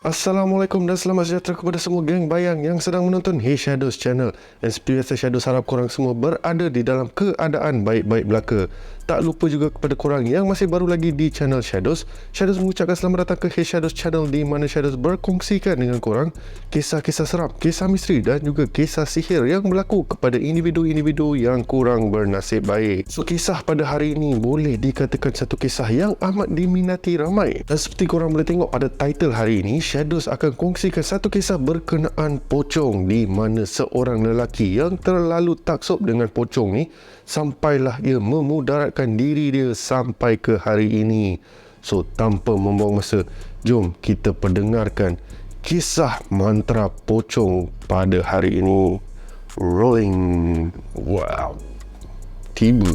Assalamualaikum dan selamat sejahtera kepada semua geng bayang yang sedang menonton Hey Shadows channel. Dan seperti biasa, Shadows harap korang semua berada di dalam keadaan baik-baik belaka. Tak lupa juga kepada korang yang masih baru lagi di channel Shadows, Shadows mengucapkan selamat datang ke Hey Shadows channel, di mana Shadows berkongsikan dengan korang kisah-kisah seram, kisah misteri dan juga kisah sihir yang berlaku kepada individu-individu yang kurang bernasib baik. So, kisah pada hari ini boleh dikatakan satu kisah yang amat diminati ramai. Dan seperti korang boleh tengok pada title hari ini, Shadows akan kongsikan satu kisah berkenaan pocong, di mana seorang lelaki yang terlalu taksub dengan pocong ni sampailah ia memudaratkan diri dia sampai ke hari ini. So, tanpa membuang masa, jom kita perdengarkan kisah mantra pocong pada hari ini. Rolling. Wow. Tiba.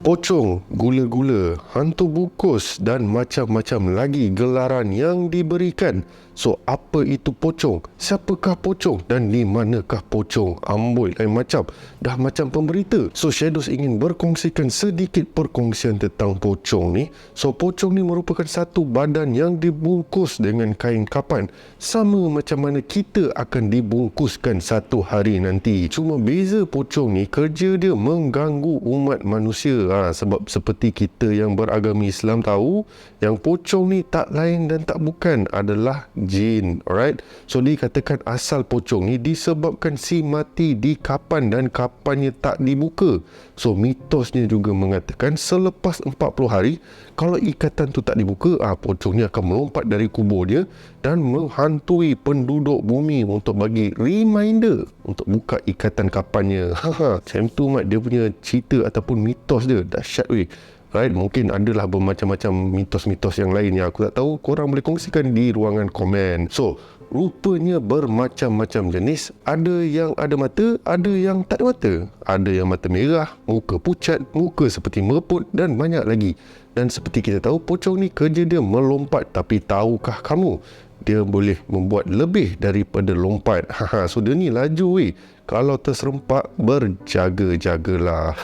Pocong, gula-gula, hantu bukus dan macam-macam lagi gelaran yang diberikan. So, apa itu pocong? Siapakah pocong? Dan di manakah pocong? Amboi, lain macam. Dah macam pemberita. So, Shadows ingin berkongsikan sedikit perkongsian tentang pocong ni. So, pocong ni merupakan satu badan yang dibungkus dengan kain kapan. Sama macam mana kita akan dibungkuskan satu hari nanti. Cuma beza pocong ni, kerja dia mengganggu umat manusia. Sebab seperti kita yang beragama Islam tahu, yang pocong ni tak lain dan tak bukan adalah jin. Alright, so dikatakan asal pocong ni disebabkan si mati di kapan dan kapannya tak dibuka. So mitosnya juga mengatakan selepas 40 hari, kalau ikatan tu tak dibuka, pocong ni akan melompat dari kubur dia dan menghantui penduduk bumi untuk bagi reminder untuk buka ikatan kapannya. Macam tu mat dia punya cerita ataupun mitos dia. Dahsyat weh. Right, mungkin adalah bermacam-macam mitos-mitos yang lain yang aku tak tahu. Korang boleh kongsikan di ruangan komen. So, rupanya bermacam-macam jenis. Ada yang ada mata, ada yang tak ada mata. Ada yang mata merah, muka pucat, muka seperti mereput dan banyak lagi. Dan seperti kita tahu, pocong ni kerja dia melompat. Tapi tahukah kamu, dia boleh membuat lebih daripada lompat. So dia ni laju weh. Kalau terserempak, berjaga-jagalah.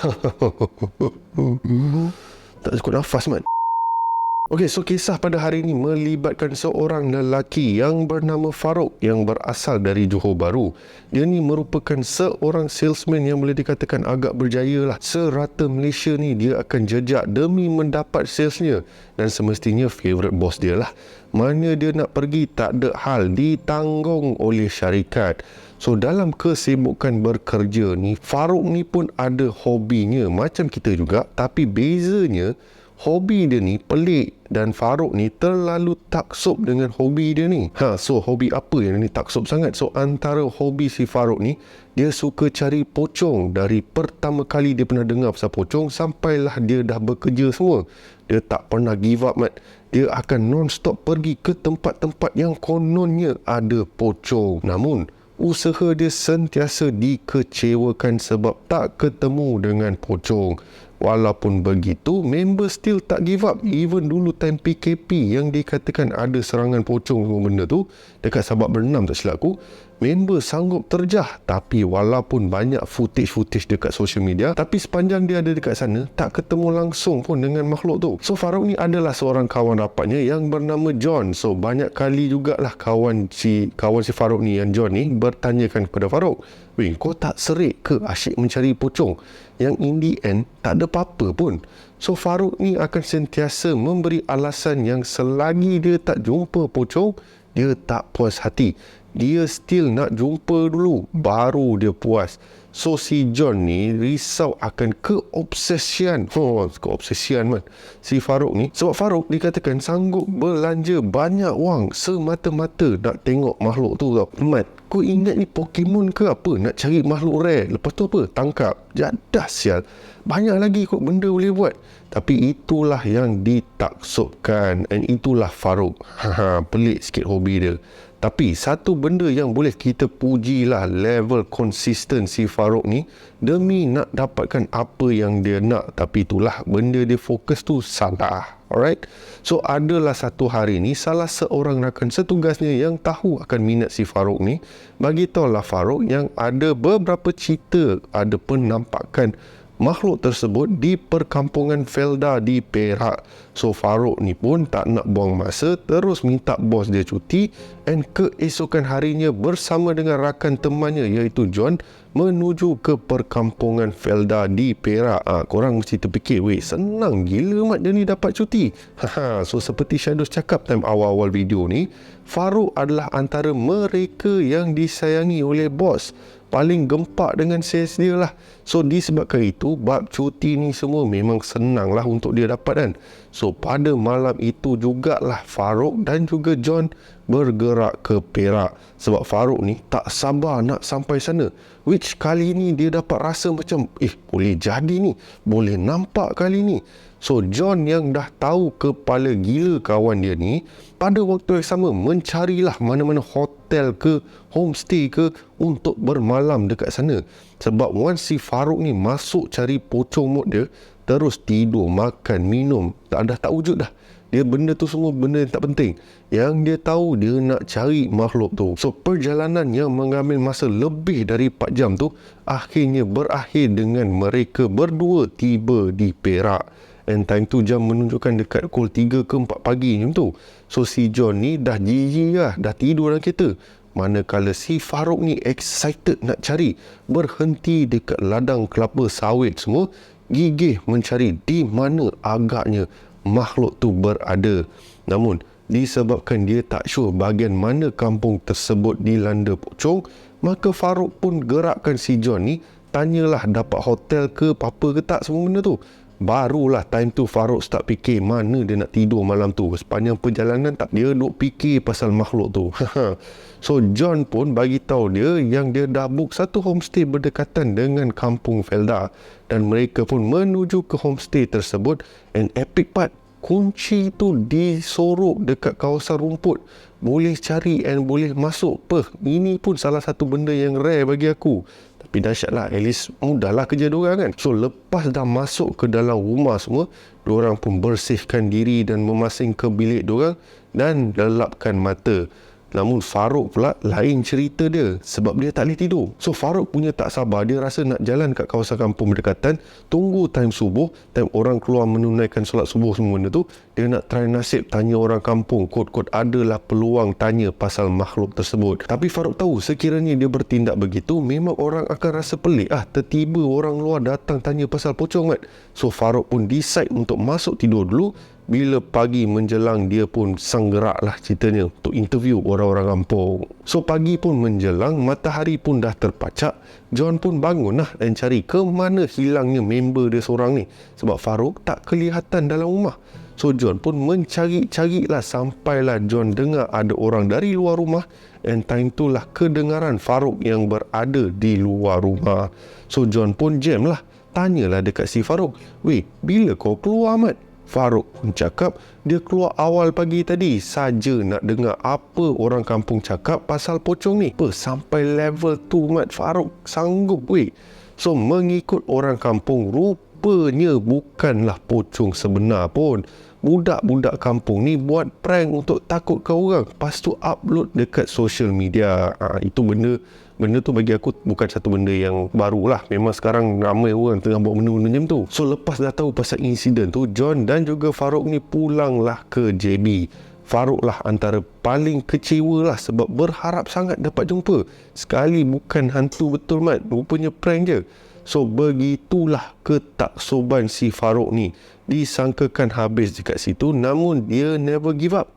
Tak cukup nafas man. Okey, so kisah pada hari ini melibatkan seorang lelaki yang bernama Farouk yang berasal dari Johor Bahru. Dia ni merupakan seorang salesman yang boleh dikatakan agak berjaya lah. Serata Malaysia ni dia akan jejak demi mendapat salesnya. Dan semestinya favourite boss dia lah. Mana dia nak pergi tak ada hal, ditanggung oleh syarikat. So dalam kesibukan bekerja ni, Farouk ni pun ada hobinya macam kita juga. Tapi bezanya, hobi dia ni pelik dan Farouk ni terlalu taksub dengan hobi dia ni. So hobi apa yang ni taksub sangat? So antara hobi si Farouk ni, dia suka cari pocong. Dari pertama kali dia pernah dengar pasal pocong sampailah dia dah bekerja semua, dia tak pernah give up mat. Dia akan non-stop pergi ke tempat-tempat yang kononnya ada pocong. Namun usaha dia sentiasa dikecewakan sebab tak ketemu dengan pocong. Walaupun begitu, member still tak give up. Even dulu time PKP yang dikatakan ada serangan pocong semua benda tu, dekat Sabak Bernam tak silap aku, member sanggup terjah. Tapi walaupun banyak footage dekat social media, tapi sepanjang dia ada dekat sana, tak ketemu langsung pun dengan makhluk tu. So Farouk ni adalah seorang kawan rapatnya yang bernama John. So banyak kali jugalah kawan si Farouk ni, yang John ni, bertanyakan kepada Farouk, weh, kau tak serik ke asyik mencari pocong? Yang in the end tak ada apa-apa pun. So Farouk ni akan sentiasa memberi alasan yang selagi dia tak jumpa pocong, dia tak puas hati. Dia still nak jumpa dulu, baru dia puas. So si John ni risau akan keobsesian. Keobsesian man si Farouk ni. Sebab Farouk dikatakan sanggup belanja banyak wang semata-mata nak tengok makhluk tu tau. Mat, kau ingat ni Pokemon ke apa? Nak cari makhluk rare. Lepas tu apa? Tangkap. Jadah sial. Banyak lagi kot benda boleh buat. Tapi itulah yang ditaksubkan. And itulah Farouk. Pelik sikit hobi dia. Tapi satu benda yang boleh kita pujilah level konsistensi Farouk ni, demi nak dapatkan apa yang dia nak, tapi itulah benda dia fokus tu salah. Alright, so adalah satu hari ni salah seorang rakan setugasnya yang tahu akan minat si Farouk ni bagi tahulah Farouk yang ada beberapa cerita ada penampakan makhluk tersebut di perkampungan Felda di Perak. So Farouk ni pun tak nak buang masa, terus minta bos dia cuti, dan keesokan harinya bersama dengan rakan temannya iaitu John menuju ke perkampungan Felda di Perak. Korang mesti terfikir, weh, senang gila mat dia ni dapat cuti. So seperti Shadows cakap time awal-awal video ni, Farouk adalah antara mereka yang disayangi oleh bos. Paling gempak dengan sales dia lah. So disebabkan itu, bab cuti ni semua memang senang lah untuk dia dapat kan. So pada malam itu jugalah Farouk dan juga John bergerak ke Perak. Sebab Farouk ni tak sabar nak sampai sana. Which kali ni dia dapat rasa macam, boleh jadi ni, boleh nampak kali ni. So John yang dah tahu kepala gila kawan dia ni, pada waktu yang sama mencarilah mana-mana hotel ke homestay ke untuk bermalam dekat sana. Sebab once si Farouk ni masuk cari pocong mood dia, terus tidur, makan, minum, tak wujud dah. Dia benda tu semua benda yang tak penting. Yang dia tahu dia nak cari makhluk tu. So perjalanan yang mengambil masa lebih dari 4 jam tu akhirnya berakhir dengan mereka berdua tiba di Perak. And time tu jam menunjukkan dekat pukul 3 ke 4 pagi macam tu. So si John ni dah jijik lah, dah tidur dalam kereta. Manakala si Farouk ni excited nak cari, berhenti dekat ladang kelapa sawit semua, gigih mencari di mana agaknya makhluk tu berada. Namun disebabkan dia tak sure bahagian mana kampung tersebut dilanda pocong, maka Farouk pun gerakkan si John ni, tanyalah dapat hotel ke apa ke tak semua benda tu. Barulah time tu Farouk start fikir mana dia nak tidur malam tu. Sepanjang perjalanan tak dia duk fikir pasal makhluk tu. So John pun bagi tahu dia yang dia dah book satu homestay berdekatan dengan kampung Felda, dan mereka pun menuju ke homestay tersebut. And epic part, kunci tu disorok dekat kawasan rumput. Boleh cari and boleh masuk. Ini pun salah satu benda yang rare bagi aku. Tapi dahsyat lah, at least mudahlah kerja diorang kan. So lepas dah masuk ke dalam rumah semua, diorang pun bersihkan diri dan memasing ke bilik diorang dan lelapkan mata. Namun Farouk pula lain cerita dia, sebab dia tak boleh tidur. So Farouk punya tak sabar, dia rasa nak jalan kat kawasan kampung berdekatan, tunggu time subuh, time orang keluar menunaikan solat subuh semua benda tu. Dia nak try nasib tanya orang kampung, kod-kod adalah peluang tanya pasal makhluk tersebut. Tapi Farouk tahu sekiranya dia bertindak begitu, memang orang akan rasa pelik. Tertiba orang luar datang tanya pasal pocong mat. So Farouk pun decide untuk masuk tidur dulu. Bila pagi menjelang, dia pun sanggerak lah ceritanya untuk interview orang-orang kampung. So pagi pun menjelang, matahari pun dah terpacak. John pun bangun lah dan cari ke mana hilangnya member dia seorang ni. Sebab Farouk tak kelihatan dalam rumah. So John pun mencari-cari lah sampailah John dengar ada orang dari luar rumah. And time tu lah kedengaran Farouk yang berada di luar rumah. So John pun jam lah, tanyalah dekat si Farouk, "Weh, bila kau keluar mat?" Farouk pun cakap dia keluar awal pagi tadi saja nak dengar apa orang kampung cakap pasal pocong ni. Sampai level tu mat, Farouk sanggup weh. So mengikut orang kampung, rupanya bukanlah pocong sebenar pun. Budak-budak kampung ni buat prank untuk takutkan orang, lepas tu upload dekat social media. Itu benda tu bagi aku bukan satu benda yang baru lah. Memang sekarang ramai orang tengah buat benda-benda macam tu. So lepas dah tahu pasal insiden tu, John dan juga Farouk ni pulanglah ke JB. Farouk lah antara paling kecewa lah sebab berharap sangat dapat jumpa. Sekali bukan hantu betul mat, rupanya prank je. So begitulah ketaksoban si Farouk ni. Disangkakan habis dekat situ, namun dia never give up.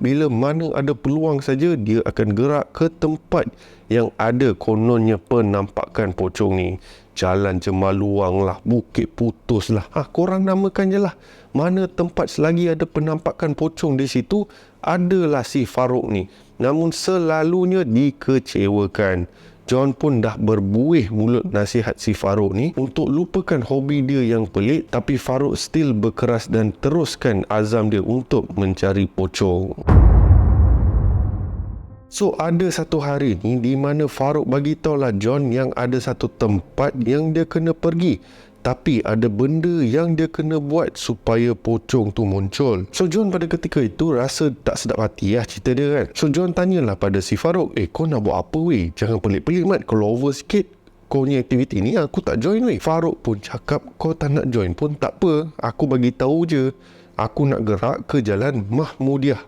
Bila mana ada peluang saja, dia akan gerak ke tempat yang ada kononnya penampakan pocong ni. Jalan Cemaluang lah, Bukit Putus lah, korang namakan je lah. Mana tempat selagi ada penampakan pocong di situ, adalah si Farouk ni. Namun selalunya dikecewakan. John pun dah berbuih mulut nasihat si Farouk ni untuk lupakan hobi dia yang pelik, tapi Farouk still berkeras dan teruskan azam dia untuk mencari pocong. So ada satu hari ni di mana Farouk bagi tahulah John yang ada satu tempat yang dia kena pergi. Tapi ada benda yang dia kena buat supaya pocong tu muncul. So John pada ketika itu rasa tak sedap hati lah cerita dia kan. So John tanyalah pada si Farouk, kau nak buat apa weh? Jangan pelik-pelik mat. Kalau over sikit kau punya aktiviti ni aku tak join weh. Farouk pun cakap, kau tak nak join pun tak apa. Aku bagi tahu je. Aku nak gerak ke jalan Mahmudiah.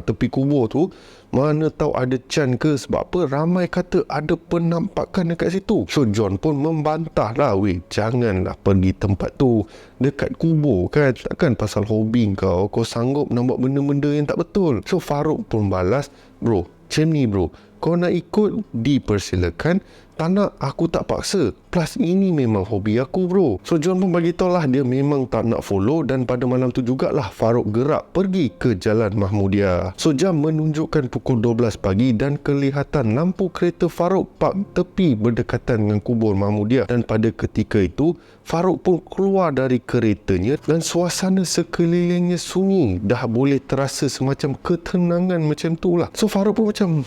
Tepi kubur tu. Mana tahu ada can ke, sebab apa ramai kata ada penampakan dekat situ. So John pun membantah lah, weh janganlah pergi tempat tu, dekat kubur kan, takkan pasal hobi kau sanggup nak buat benda-benda yang tak betul. So Farouk pun balas, bro macam ni bro, kau nak ikut dipersilakan, tak nak aku tak paksa, plus ini memang hobi aku bro. So John pun bagi tahu lah dia memang tak nak follow, dan pada malam tu jugalah Farouk gerak pergi ke Jalan Mahmudiah. So jam menunjukkan pukul 12 pagi dan kelihatan lampu kereta Farouk park tepi berdekatan dengan kubur Mahmudiah, dan pada ketika itu Farouk pun keluar dari keretanya dan suasana sekelilingnya sunyi, dah boleh terasa semacam ketenangan macam tu lah. So Farouk pun macam,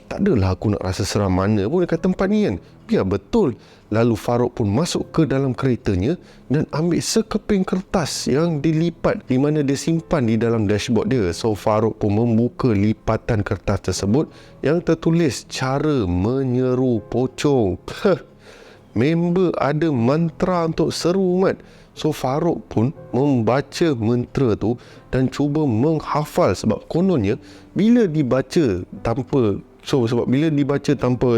tak adalah aku nak rasa seram mana pun dekat tempat ni kan. Biar betul. Lalu Farouk pun masuk ke dalam keretanya dan ambil sekeping kertas yang dilipat, di mana dia simpan di dalam dashboard dia. So Farouk pun membuka lipatan kertas tersebut yang tertulis cara menyeru pocong. Member ada mantra untuk seru mat. So Farouk pun membaca mantra tu dan cuba menghafal, sebab kononnya bila dibaca tanpa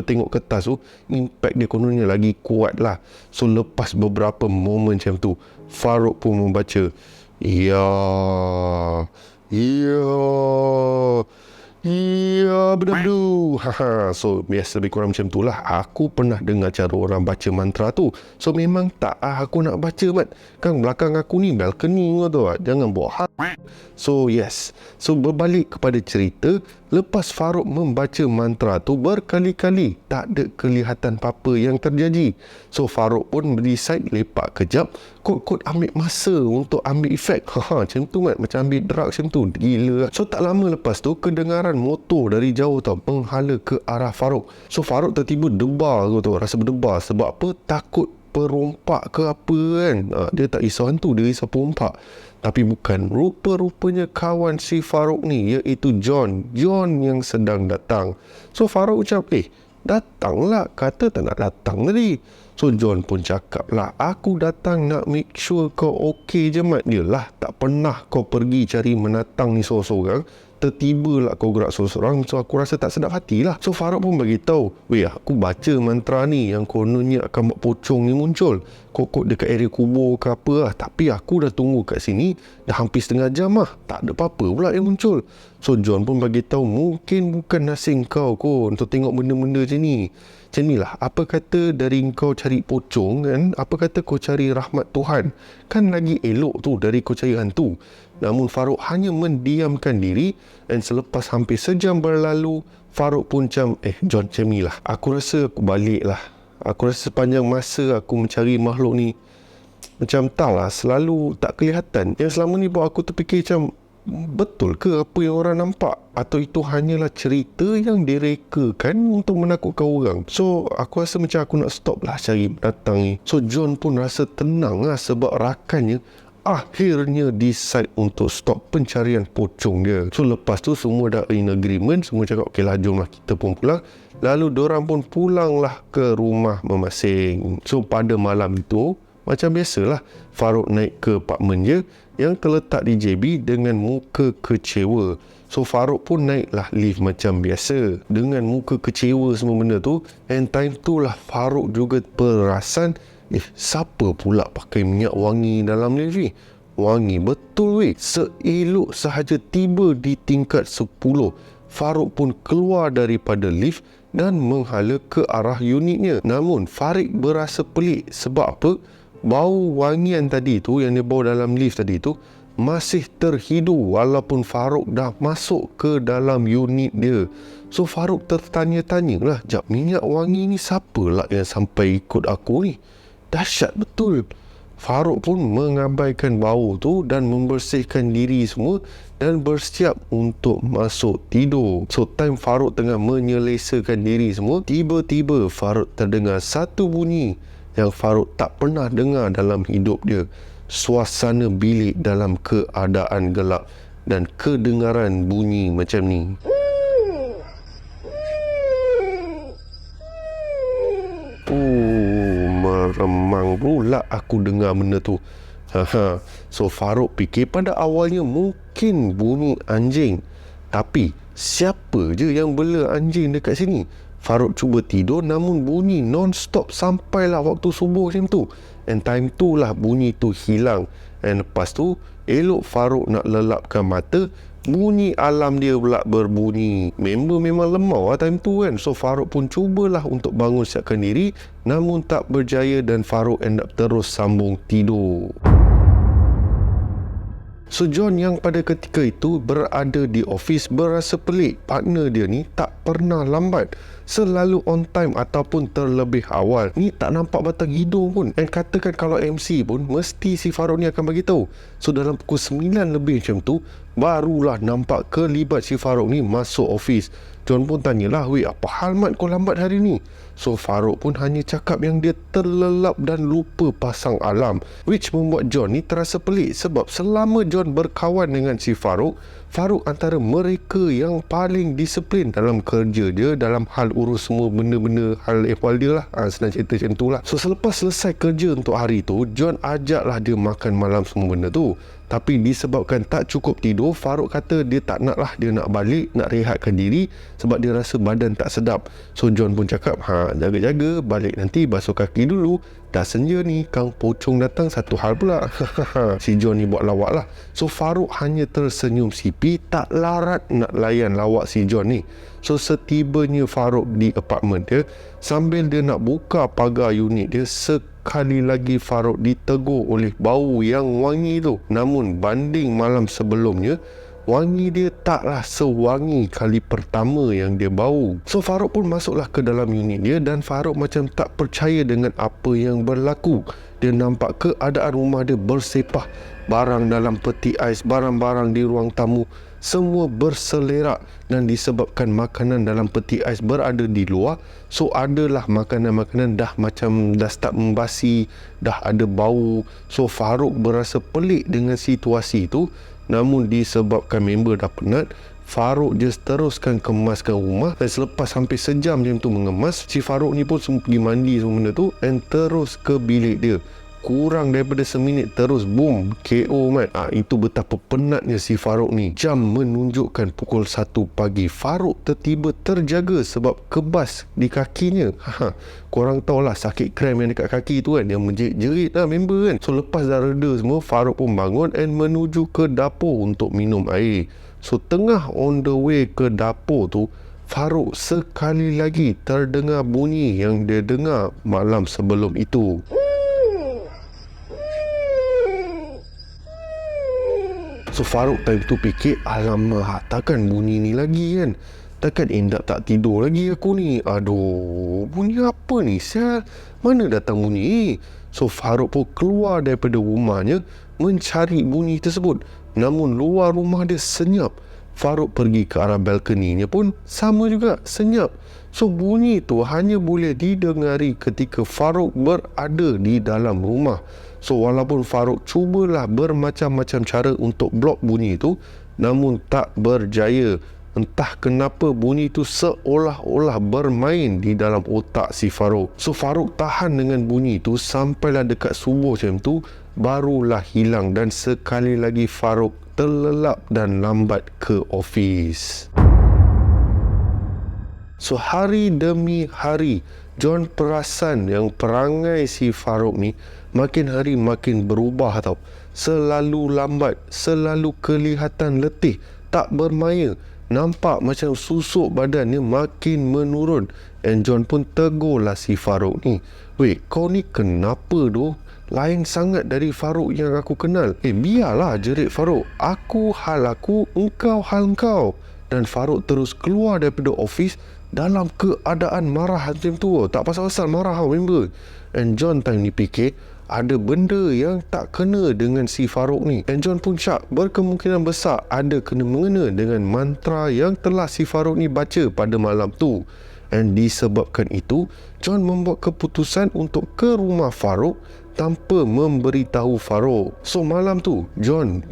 tengok kertas tu, impact dia kononnya lagi kuat lah. So lepas beberapa momen macam tu, Farouk pun membaca Ya benar-benar. So biasa lebih kurang macam tu lah. Aku pernah dengar cara orang baca mantra tu. So memang tak aku nak baca mat. Kan belakang aku ni balcony kau tahu tak? Jangan buat So yes. So berbalik kepada cerita, lepas Farouk membaca mantra tu berkali-kali, tak ada kelihatan apa-apa yang terjadi. So Farouk pun decide lepak kejap, kot ambil masa untuk ambil efek. Macam tu mat, macam ambil drug macam tu. Gila. So tak lama lepas tu kedengaran motor dari jauh tau menghala ke arah Farouk. So Farouk tertiba debar tu, rasa berdebar. Sebab apa? Takut perompak ke apa kan. Dia tak risau hantu, dia risau perompak. Tapi bukan, rupa-rupanya kawan si Farouk ni, iaitu John yang sedang datang. So Farouk ucap, datanglah, kata tak nak datang tadi. So John pun cakap lah, aku datang nak make sure kau okey je mat. Yelah, tak pernah kau pergi cari menatang ni sorang-sorang, tertiba lah kau gerak sorang-sorang. So aku rasa tak sedap hati lah. So Farouk pun bagi tahu, aku baca mantra ni yang kononnya akan buat pocong ni muncul. Kok dekat area kubur ke apa lah. Tapi aku dah tunggu kat sini dah hampir setengah jam lah, tak ada apa-apa pula yang muncul. So John pun bagi tahu, mungkin bukan nasib kau kot untuk tengok benda-benda macam ni. Macam ni lah, apa kata dari kau cari pocong kan, apa kata kau cari rahmat Tuhan, kan lagi elok tu dari kau cari hantu. Namun Farouk hanya mendiamkan diri, dan selepas hampir sejam berlalu, Farouk pun macam, John macam ni lah, aku rasa aku balik lah. Aku rasa sepanjang masa aku mencari makhluk ni, macam tak lah, selalu tak kelihatan. Yang selama ni buat aku terfikir macam, betul ke apa yang orang nampak? Atau itu hanyalah cerita yang direkakan untuk menakutkan orang? So aku rasa macam aku nak stop lah cari datang ni. So John pun rasa tenang lah, sebab rakannya akhirnya decide untuk stop pencarian pocong dia. So lepas tu semua dah in agreement, semua cakap okey lah, jom lah kita pun pulang. Lalu dorang pun pulanglah ke rumah masing-masing. So pada malam itu, macam biasalah, Farouk naik ke apartmen dia yang terletak di JB dengan muka kecewa. So Farouk pun naiklah lift macam biasa dengan muka kecewa semua benda tu. And time tu lah Farouk juga perasan, siapa pula pakai minyak wangi dalam lift ni? Wangi betul weh. Seelok sahaja tiba di tingkat 10, Farouk pun keluar daripada lift dan menghala ke arah unitnya. Namun Farouk berasa pelik. Sebab apa? Bau wangian tadi tu yang dia bawa dalam lift tadi tu masih terhidu walaupun Farouk dah masuk ke dalam unit dia. So Farouk tertanya-tanya lah, minyak wangi ni siapa lah yang sampai ikut aku ni? Dahsyat betul. Farouk pun mengabaikan bau tu dan membersihkan diri semua dan bersiap untuk masuk tidur. So time Farouk tengah menyelesakan diri semua, tiba-tiba Farouk terdengar satu bunyi yang Farouk tak pernah dengar dalam hidup dia. Suasana bilik dalam keadaan gelap dan kedengaran bunyi macam ni. Meremang pula aku dengar benda tu. So Farouk fikir pada awalnya mungkin bunyi anjing. Tapi siapa je yang bela anjing dekat sini? Farouk cuba tidur namun bunyi non-stop sampailah waktu subuh macam tu. And time tu lah bunyi tu hilang. And lepas tu elok Farouk nak lelapkan mata, bunyi alam dia pula berbunyi. Member memang lemau lah time tu kan. So Farouk pun cubalah untuk bangun siapkan diri, namun tak berjaya dan Farouk end up terus sambung tidur. So John yang pada ketika itu berada di office berasa pelik. Partner dia ni tak pernah lambat, selalu on time ataupun terlebih awal. Ni tak nampak batang hidung pun. And katakan kalau MC pun mesti si Farouk ni akan bagi tahu. So dalam pukul 9 lebih macam tu barulah nampak kelibat si Farouk ni masuk office. John pun tanyalah, "Weh, apa hal mat kau lambat hari ni?" So Farouk pun hanya cakap yang dia terlelap dan lupa pasang alarm, which membuat John ni terasa pelik sebab selama John berkawan dengan si Farouk, Farouk antara mereka yang paling disiplin dalam kerja dia, dalam hal urus semua benda-benda hal ehwal dia lah. Senang cerita macam tu lah. So selepas selesai kerja untuk hari tu, John ajaklah dia makan malam semua benda tu. Tapi disebabkan tak cukup tidur, Farouk kata dia tak nak lah, dia nak balik, nak rehatkan diri sebab dia rasa badan tak sedap. So John pun cakap, jaga-jaga, balik nanti basuh kaki dulu. Dah senja ni, Kang Pocong datang satu hal pula. Si John ni buat lawak lah. So Farouk hanya tersenyum sipi, tak larat nak layan lawak si John ni. So setibanya Farouk di apartmen dia, sambil dia nak buka pagar unit dia, sekali lagi Farouk ditegur oleh bau yang wangi tu. Namun banding malam sebelumnya, wangi dia taklah sewangi kali pertama yang dia bau. So Farouk pun masuklah ke dalam unit dia dan Farouk macam tak percaya dengan apa yang berlaku. Dia nampak keadaan rumah dia bersepah. Barang dalam peti ais, barang-barang di ruang tamu semua berselerak, dan disebabkan makanan dalam peti ais berada di luar, so adalah makanan-makanan dah start membasi, dah ada bau. So Farouk berasa pelik dengan situasi itu, namun disebabkan member dah penat, Farouk just teruskan kemaskan rumah. Dan selepas hampir sejam macam tu mengemas, si Farouk ni pun semua pergi mandi semua benda tu and terus ke bilik dia. Kurang daripada seminit terus boom, KO mat. Itu betapa penatnya si Farouk ni. Jam menunjukkan pukul 1 pagi. Farouk tertiba terjaga sebab kebas di kakinya. Korang tahulah sakit krem yang dekat kaki tu kan, yang menjerit-jerit lah member kan. So lepas dah reda semua, Farouk pun bangun and menuju ke dapur untuk minum air. So tengah on the way ke dapur tu, Farouk sekali lagi terdengar bunyi yang dia dengar malam sebelum itu. So Farouk time tu fikir, alamak, takkan bunyi ni lagi kan? Takkan endap tak tidur lagi aku ni? Aduh, bunyi apa ni? Sial, mana datang bunyi ni? So Farouk pun keluar daripada rumahnya mencari bunyi tersebut. Namun luar rumah dia senyap. Farouk pergi ke arah balkoninya pun sama juga, senyap. So bunyi tu hanya boleh didengari ketika Farouk berada di dalam rumah. So walaupun Farouk cubalah bermacam-macam cara untuk blok bunyi itu, namun tak berjaya. Entah kenapa bunyi itu seolah-olah bermain di dalam otak si Farouk. So Farouk tahan dengan bunyi itu sampailah dekat subuh macam tu, barulah hilang dan sekali lagi Farouk terlelap dan lambat ke office. So hari demi hari, John perasan yang perangai si Farouk ni makin hari makin berubah tau. Selalu lambat, selalu kelihatan letih, tak bermaya. Nampak macam susuk badannya makin menurun. And John pun tegurlah si Farouk ni. "Weh, kau ni kenapa doh? Lain sangat dari Farouk yang aku kenal." Biarlah," jerit Farouk. "Aku hal aku, engkau hal engkau." Dan Farouk terus keluar daripada office dalam keadaan marah macam tu. Tak pasal-pasal marah member. And John time ni fikir, ada benda yang tak kena dengan si Farouk ni. Dan John pun syak berkemungkinan besar ada kena-mengena dengan mantra yang telah si Farouk ni baca pada malam tu. Dan disebabkan itu, John membuat keputusan untuk ke rumah Farouk tanpa memberitahu Farouk. So malam tu John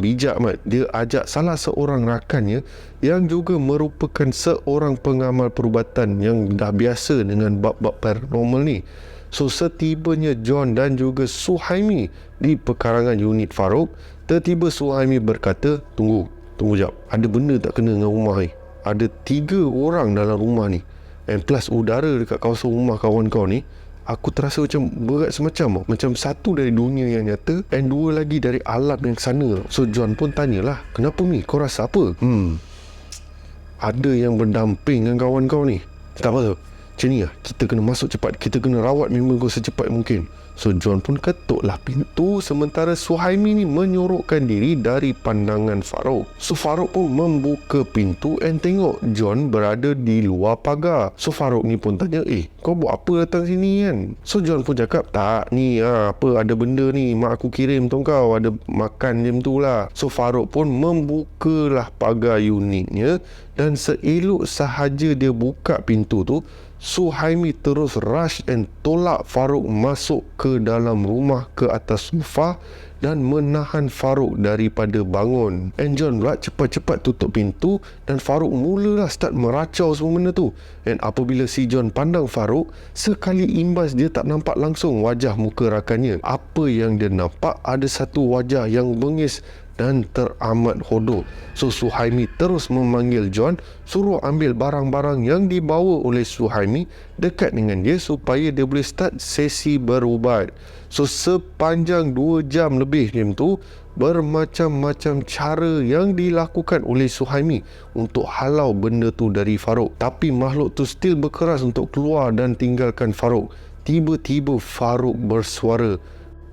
bijak mat. Dia ajak salah seorang rakannya yang juga merupakan seorang pengamal perubatan yang dah biasa dengan bab-bab paranormal ni. So setibanya John dan juga Suhaimi di pekarangan unit Farouk, tiba-tiba Suhaimi berkata, Tunggu jap, ada benda tak kena dengan rumah ni. Ada 3 orang dalam rumah ni, and plus udara dekat kawasan rumah kawan kau ni, aku terasa macam berat semacam. Macam satu dari dunia yang nyata and 2 lagi dari alam yang sana. So John pun tanyalah, kenapa ni? Kau rasa apa? Ada yang berdamping dengan kawan kau ni. Tak apa tu, macam ni lah, kita kena masuk cepat. Kita kena rawat member kau secepat mungkin. So John pun ketuklah pintu sementara Suhaimi ni menyorokkan diri dari pandangan Farouk. So Farouk pun membuka pintu and tengok John berada di luar pagar. So Farouk ni pun tanya, kau buat apa datang sini kan? So John pun cakap, tak ni apa, ada benda ni mak aku kirim tu kau, ada makan macam tu lah. So Farouk pun membukalah pagar unitnya dan seelok sahaja dia buka pintu tu, Suhaimi terus rush and tolak Farouk masuk ke dalam rumah ke atas sofa dan menahan Farouk daripada bangun. And John pula cepat-cepat tutup pintu dan Farouk mulalah start meracau semua benda tu. And apabila si John pandang Farouk, sekali imbas dia tak nampak langsung wajah muka rakannya. Apa yang dia nampak, ada satu wajah yang bengis dan teramat hodoh. So Suhaimi terus memanggil John, suruh ambil barang-barang yang dibawa oleh Suhaimi dekat dengan dia supaya dia boleh start sesi berubat. So sepanjang 2 jam lebih macam tu, bermacam-macam cara yang dilakukan oleh Suhaimi untuk halau benda tu dari Farouk. Tapi makhluk tu still berkeras untuk keluar dan tinggalkan Farouk. Tiba-tiba Farouk bersuara,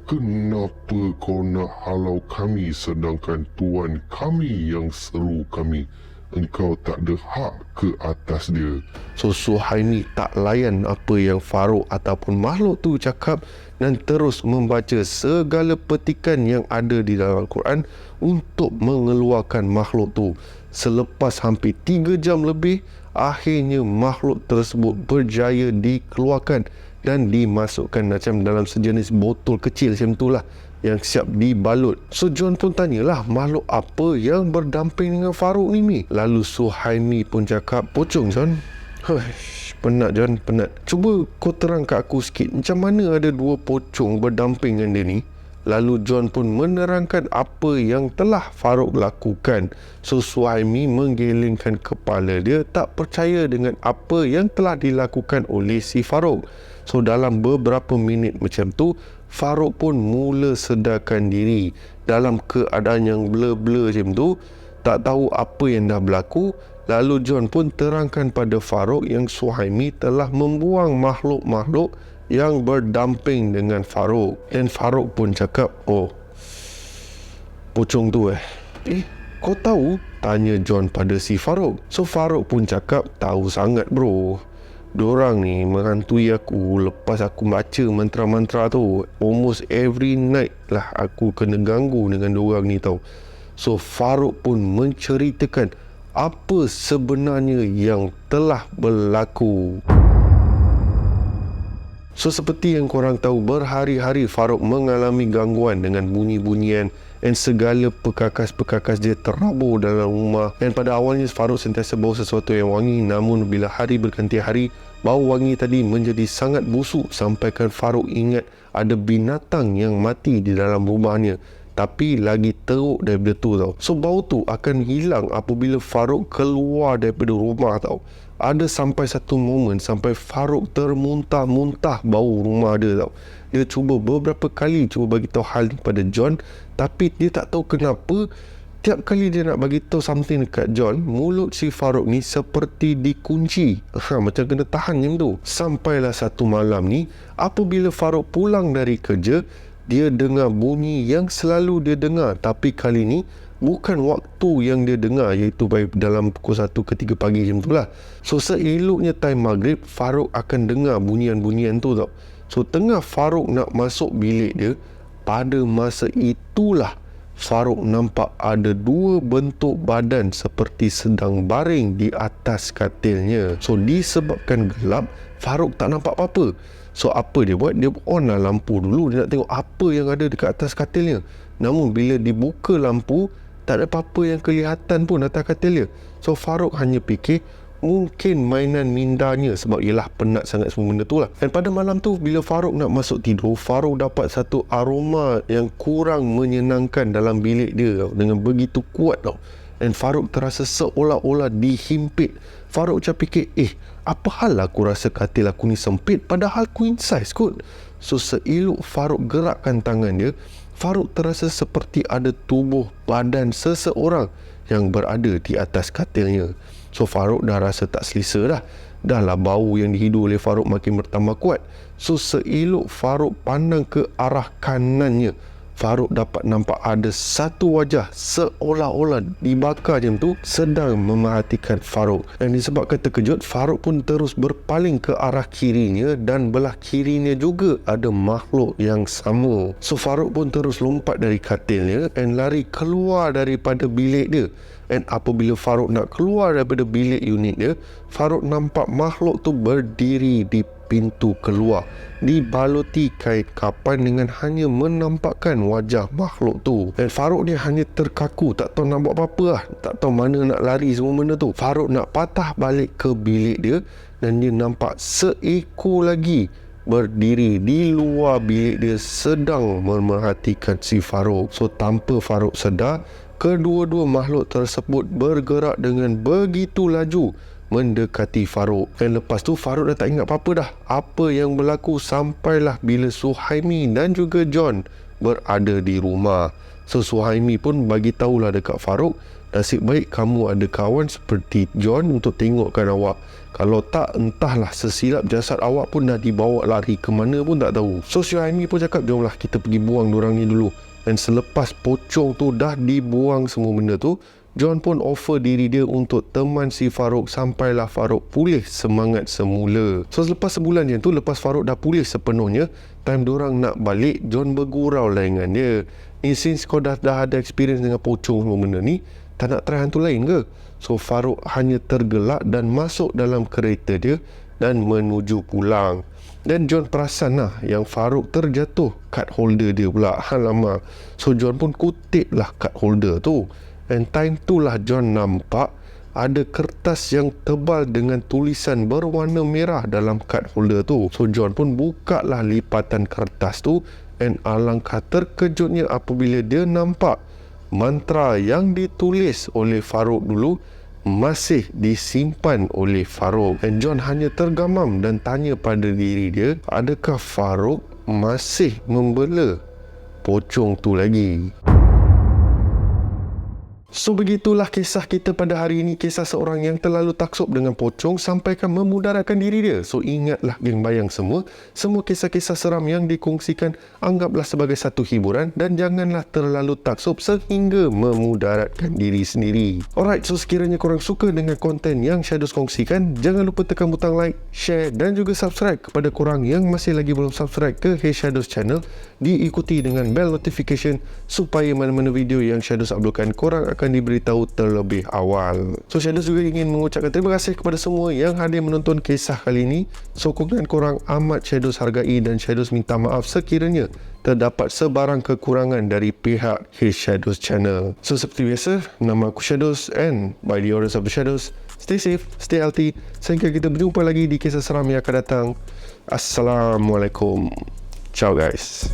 Kenapa kau nak halau kami sedangkan tuan kami yang seru kami? Engkau tak ada hak ke atas dia. So Suhaimi tak layan apa yang Farouk ataupun makhluk tu cakap dan terus membaca segala petikan yang ada di dalam Al-Quran untuk mengeluarkan makhluk tu. Selepas hampir 3 jam lebih, akhirnya makhluk tersebut berjaya dikeluarkan dan dimasukkan macam dalam sejenis botol kecil macam itulah yang siap dibalut. So John pun tanyalah, makhluk apa yang berdamping dengan Farouk ni? Lalu Suhaimi pun cakap, pocong John. Penat John, penat. Cuba kau terang kat aku sikit, macam mana ada 2 pocong berdamping dengan dia ni? Lalu John pun menerangkan apa yang telah Farouk lakukan. So Suhaimi menggelengkan kepala dia, tak percaya dengan apa yang telah dilakukan oleh si Farouk. So dalam beberapa minit macam tu, Farouk pun mula sedarkan diri dalam keadaan yang blur-blur macam tu, tak tahu apa yang dah berlaku. Lalu John pun terangkan pada Farouk yang Suhaimi telah membuang makhluk-makhluk yang berdamping dengan Farouk. Dan Farouk pun cakap, pocong tu kau tahu? Tanya John pada si Farouk. So Farouk pun cakap, tahu sangat bro. Diorang ni menghantui aku lepas aku baca mantra-mantra tu. Almost every night lah aku kena ganggu dengan diorang ni tau. So Farouk pun menceritakan apa sebenarnya yang telah berlaku. So seperti yang korang tahu, berhari-hari Farouk mengalami gangguan dengan bunyi-bunyian dan segala perkakas-perkakas dia terabur dalam rumah. Dan pada awalnya Farouk sentiasa bau sesuatu yang wangi, namun bila hari berganti hari, bau wangi tadi menjadi sangat busuk sampaikan Farouk ingat ada binatang yang mati di dalam rumahnya. Tapi lagi teruk daripada tu tau. So bau tu akan hilang apabila Farouk keluar daripada rumah tau. Ada sampai satu momen sampai Farouk termuntah-muntah bau rumah dia tau. Dia cuba beberapa kali bagi tahu hal ni pada John, tapi dia tak tahu kenapa tiap kali dia nak bagi tahu something dekat John, mulut si Farouk ni seperti dikunci. Macam kena tahan macam tu. Sampailah satu malam ni, apabila Farouk pulang dari kerja, dia dengar bunyi yang selalu dia dengar, tapi kali ni bukan waktu yang dia dengar, iaitu dalam pukul 1 ke 3 pagi macam tu lah. So seeloknya time maghrib, Farouk akan dengar bunyian-bunyian tu tau. So tengah Farouk nak masuk bilik dia, pada masa itulah Farouk nampak ada dua bentuk badan seperti sedang baring di atas katilnya. So disebabkan gelap, Farouk tak nampak apa-apa. So apa dia buat? Dia on lah lampu dulu. Dia nak tengok apa yang ada dekat atas katilnya. Namun bila dibuka lampu, tak ada apa-apa yang kelihatan pun atas katilnya. So Farouk hanya fikir mungkin mainan mindanya, sebab ialah penat sangat semua benda tu lah. Dan pada malam tu bila Farouk nak masuk tidur, Farouk dapat satu aroma yang kurang menyenangkan dalam bilik dia dengan begitu kuat tau. Dan Farouk terasa seolah-olah dihimpit. Farouk macam fikir, apa hal aku rasa katil aku ni sempit padahal queen size kot. So seelok Farouk gerakkan tangan dia, Farouk terasa seperti ada tubuh badan seseorang yang berada di atas katilnya. So Farouk dah rasa tak selesa dah lah bau yang dihidu oleh Farouk makin bertambah kuat. So seelok Farouk pandang ke arah kanannya, Farouk dapat nampak ada satu wajah seolah-olah dibakar macam tu sedang memerhatikan Farouk. Dan disebabkan terkejut, Farouk pun terus berpaling ke arah kirinya dan belah kirinya juga ada makhluk yang sama. So Farouk pun terus lompat dari katilnya dan lari keluar daripada bilik dia. Dan apabila Farouk nak keluar daripada bilik unit dia, Farouk nampak makhluk tu berdiri di pintu keluar, dibaluti kain kapan dengan hanya menampakkan wajah makhluk tu. Dan Farouk dia hanya terkaku, tak tahu nak buat apa-apa lah, tak tahu mana nak lari semua benda tu. Farouk nak patah balik ke bilik dia dan dia nampak seekor lagi berdiri di luar bilik dia sedang memerhatikan si Farouk. So tanpa Farouk sedar, kedua-dua makhluk tersebut bergerak dengan begitu laju mendekati Farouk. Dan lepas tu Farouk dah tak ingat apa-apa dah apa yang berlaku sampailah bila Suhaimi dan juga John berada di rumah. So Suhaimi pun bagi tahulah dekat Farouk, nasib baik kamu ada kawan seperti John untuk tengokkan awak. Kalau tak, entahlah sesilap jasad awak pun dah dibawa lari ke mana pun tak tahu. So Suhaimi pun cakap, jomlah kita pergi buang diorang ni dulu. Dan selepas pocong tu dah dibuang semua benda tu, John pun offer diri dia untuk teman si Farouk sampailah Farouk pulih semangat semula. So selepas sebulan je tu, lepas Farouk dah pulih sepenuhnya, time diorang nak balik, John bergurau lah dengan dia. Since kau dah ada experience dengan pocong semua benda ni, tak nak try hantu lain ke? So Farouk hanya tergelak dan masuk dalam kereta dia dan menuju pulang. Dan John perasan lah yang Farouk terjatuh card holder dia pula. Alamak. So John pun kutip lah card holder tu. And time tu lah John nampak ada kertas yang tebal dengan tulisan berwarna merah dalam card holder tu. So John pun buka lah lipatan kertas tu. And alangkah terkejutnya apabila dia nampak mantra yang ditulis oleh Farouk dulu masih disimpan oleh Farouk. Dan John hanya tergamam dan tanya pada diri dia, adakah Farouk masih membela pocong tu lagi? So begitulah kisah kita pada hari ini, kisah seorang yang terlalu taksub dengan pocong sampaikan memudaratkan diri dia. So ingatlah geng bayang semua kisah-kisah seram yang dikongsikan anggaplah sebagai satu hiburan dan janganlah terlalu taksub sehingga memudaratkan diri sendiri. Alright, so sekiranya korang suka dengan konten yang Shadows kongsikan, jangan lupa tekan butang like, share dan juga subscribe. Kepada korang yang masih lagi belum subscribe ke Hey Shadows channel, diikuti dengan bell notification supaya mana-mana video yang Shadows uploadkan korang akan diberitahu terlebih awal. So Shadows juga ingin mengucapkan terima kasih kepada semua yang hadir menonton kisah kali ini. Sokongan korang amat Shadows hargai dan Shadows minta maaf sekiranya terdapat sebarang kekurangan dari pihak Hey Shadows channel. So seperti biasa, nama aku Shadows and by the orders of the Shadows, stay safe, stay healthy, sehingga kita berjumpa lagi di kisah seram yang akan datang. Assalamualaikum. Ciao guys.